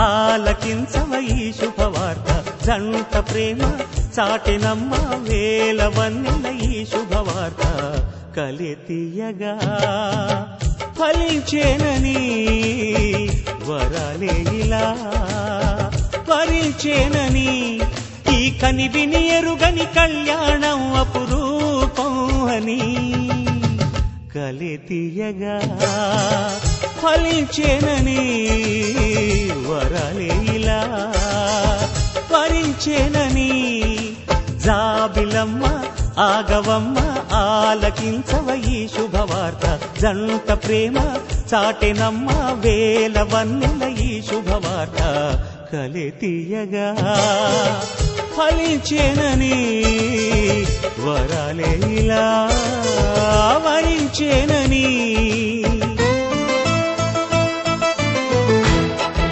ఆలకించవ ఈ శుభవార్త జంట ప్రేమ చాటెనమ్మ వేల వన్నెల ఈ శుభవార్త కలితీయగా ఫలించేనని వరాలే ఇలా వరించేనని ఈ కనివిని ఎరుగని కళ్యాణం అపురూపం అని కలితీయగా ఫలించేనని వరాలే ఇలా వరించేనని జాబిలమ్మ ఆగవమ్మ ఆలకించవ ఈ శుభవార్త జంట ప్రేమ చాటెనమ్మ వేల వన్నెల ఈ శుభవార్త కలితీయగా ఫలించేనని వరాలే ఇలా వరించేనని